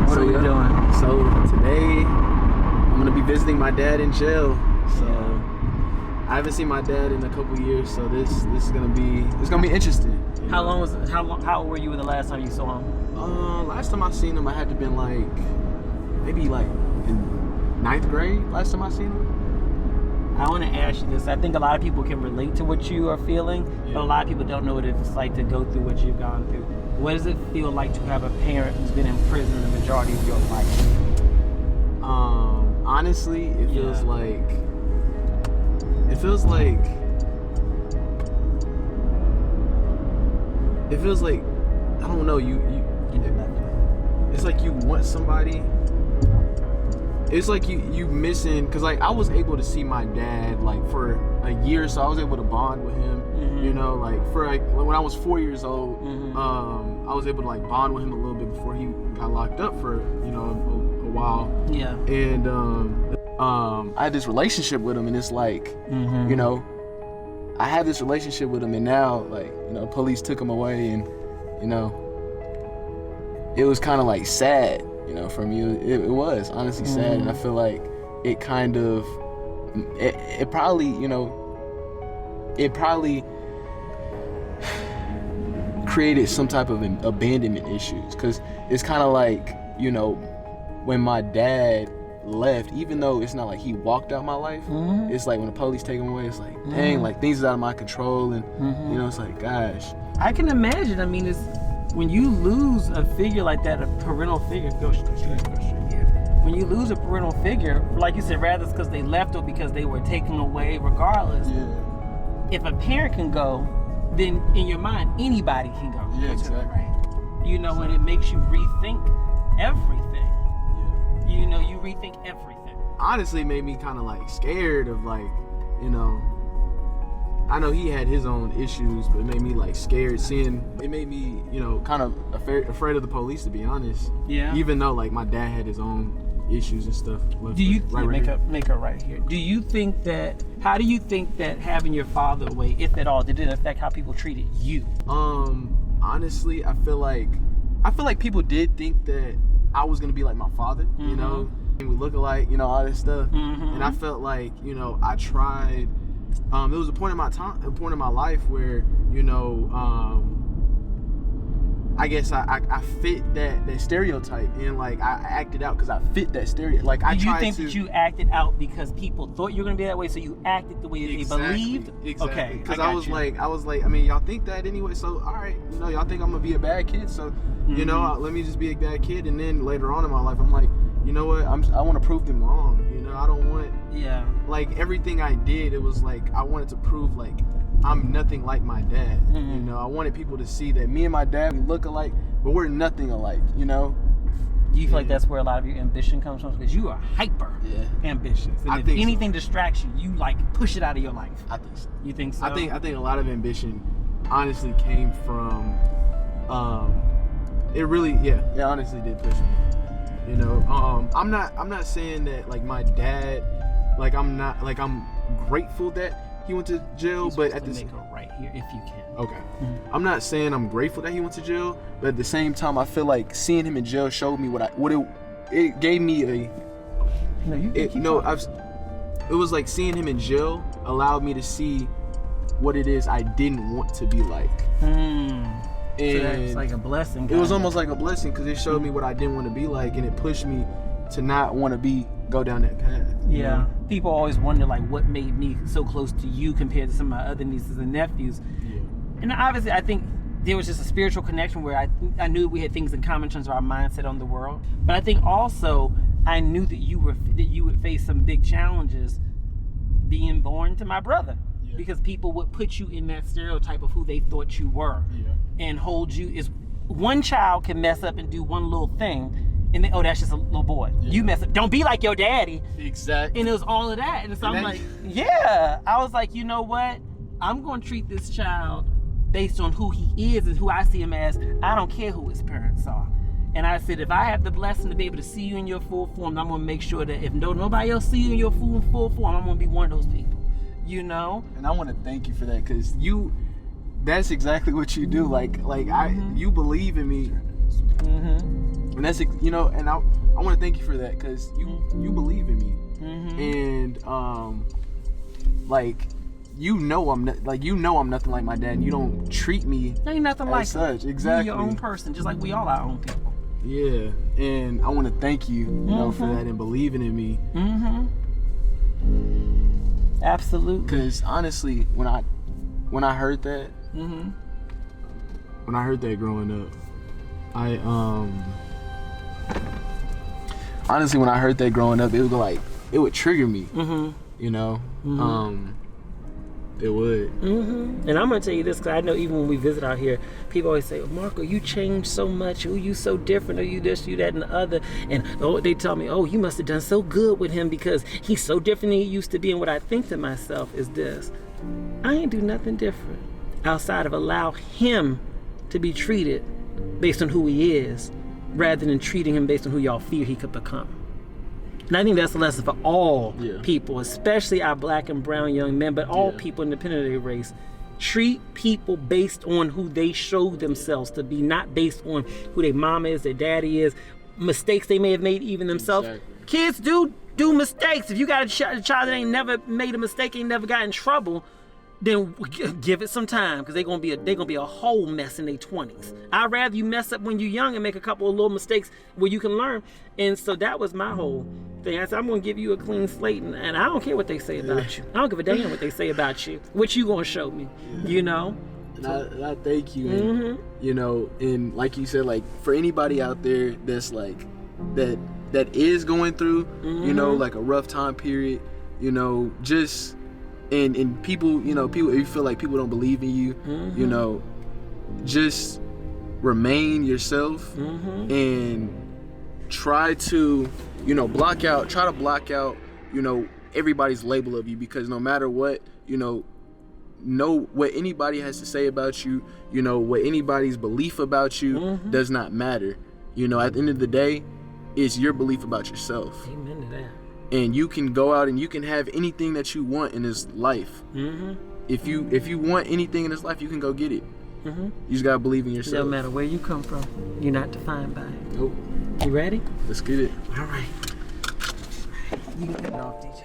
What are we doing? So today, I'm gonna be visiting my dad in jail. So I haven't seen my dad in a couple years. So this is gonna be interesting. How old were you the last time you saw him? Last time I seen him, I had to been maybe in 9th grade. Last time I seen him. I want to ask you this. I think a lot of people can relate to what you are feeling, but a lot of people don't know what it's like to go through what you've gone through. What does it feel like to have a parent who's been in prison the majority of your life? Honestly, it feels like I don't know. It's like you want somebody. It's like you missing, because I was able to see my dad for a year, so I was able to bond with him. Mm-hmm. You know, when I was 4 years old, I was able to bond with him a little bit before he got locked up for a while. Yeah. And I had this relationship with him, and it's I had this relationship with him, and now police took him away, and it was kind of sad. For me, it was honestly sad, and I feel like it kind of, it probably created some type of abandonment issues, because it's kind of when my dad left, even though it's not like he walked out my life, it's when the police take him away, it's dang, things is out of my control, and it's gosh. I can imagine. I mean, it's when you lose a figure like that, a parental figure, go straight here. When you lose a parental figure, like you said, rather it's because they left or because they were taken away, regardless. Yeah. If a parent can go, then in your mind, anybody can go. Yeah, exactly. Right? And it makes you rethink everything. Yeah. You rethink everything. Honestly, it made me kind of scared of I know he had his own issues, but it made me scared seeing. It made me, kind of afraid of the police, to be honest. Yeah. Even though my dad had his own issues and stuff. Do you make her right here? Do you think that? How do you think that having your father away, if at all, did it affect how people treated you? Honestly, I feel like people did think that I was gonna be like my father. And we look alike. All this stuff. And I felt I tried. There was a point in my life where I guess I fit that stereotype, and I acted out because I fit that stereotype. Did you think that you acted out because people thought you were gonna be that way, so you acted the way they believed? Exactly. Okay. Because I was like, I mean, y'all think that anyway, so all right, y'all think I'm gonna be a bad kid, so let me just be a bad kid, and then later on in my life, I'm like, you know what, I want to prove them wrong. I don't want. Yeah. Everything I did, it was I wanted to prove I'm nothing like my dad. I wanted people to see that me and my dad, we look alike, but we're nothing alike. Do you feel like that's where a lot of your ambition comes from? Because you are hyper ambitious, and if anything distracts you, you push it out of your life. I think so. You think so? I think a lot of ambition, honestly, came from. It honestly did push me. I'm not saying that my dad, I'm grateful that he went to jail, but at the make her right here if you can. Okay. I'm not saying I'm grateful that he went to jail, but at the same time, I feel like seeing him in jail showed me it gave me a. It was seeing him in jail allowed me to see what it is I didn't want to be like. So that's a blessing. It was almost like a blessing, because it showed me what I didn't want to be like, and it pushed me to not want to go down that path. You know? People always wonder what made me so close to you compared to some of my other nieces and nephews. Yeah. And obviously, I think there was just a spiritual connection where I knew we had things in common in terms of our mindset on the world. But I think also I knew that you would face some big challenges being born to my brother. Because people would put you in that stereotype of who they thought you were, and hold you as one child can mess up and do one little thing, and then, that's just a little boy. You mess up. Don't be like your daddy. Exactly. And it was all of that, and so I'm I was like, you know what? I'm going to treat this child based on who he is and who I see him as. I don't care who his parents are. And I said, if I have the blessing to be able to see you in your full form, I'm going to make sure that if nobody else see you in your full form, I'm going to be one of those people. And I want to thank you for that, because that's exactly what you do. You believe in me. And that's, you know, and I want to thank you for that, because you believe in me. And like, you know I'm nothing like my dad, and you don't treat me ain't nothing like such. Exactly. You're your own person, just like we all are our own people. Yeah, and I want to thank you, you know, for that and believing in me. Absolutely. Because honestly, when I heard that, when I heard that growing up, honestly, when I heard that growing up, it would it would trigger me. You know, it would. And I'm gonna tell you this, because I know even when we visit out here, people always say, oh, Marco, you changed so much. Oh, you so different. Oh, you this, you that, and the other. And they tell me, oh, you must have done so good with him because he's so different than he used to be. And what I think to myself is this: I ain't do nothing different outside of allow him to be treated based on who he is, rather than treating him based on who y'all fear he could become. And I think that's a lesson for all people, especially our black and brown young men, but all people independent of their race. Treat people based on who they show themselves to be, not based on who their mama is, their daddy is, mistakes they may have made even themselves. Exactly. Kids do mistakes. If you got a child that ain't never made a mistake, ain't never got in trouble, then give it some time, because they're gonna be a whole mess in their 20s. I'd rather you mess up when you're young and make a couple of little mistakes where you can learn. And so that was my whole thing. I said, I'm gonna give you a clean slate, and I don't care what they say about you. I don't give a damn what they say about you. What you gonna show me, you know? And I thank you. And, you know, and like you said, like, for anybody out there that's like that is going through, you know, like a rough time period, you know, just. And people, you know, if you feel like people don't believe in you, you know, just remain yourself and try to, you know, block out, you know, everybody's label of you, because no matter what, you know what anybody has to say about you, you know, what anybody's belief about you does not matter. You know, at the end of the day, it's your belief about yourself. Amen to that. And you can go out and you can have anything that you want in this life. If you want anything in this life, you can go get it. You just gotta believe in yourself. No matter where you come from, you're not defined by it. Nope. You ready? Let's get it. All right. You can get it off, DJ.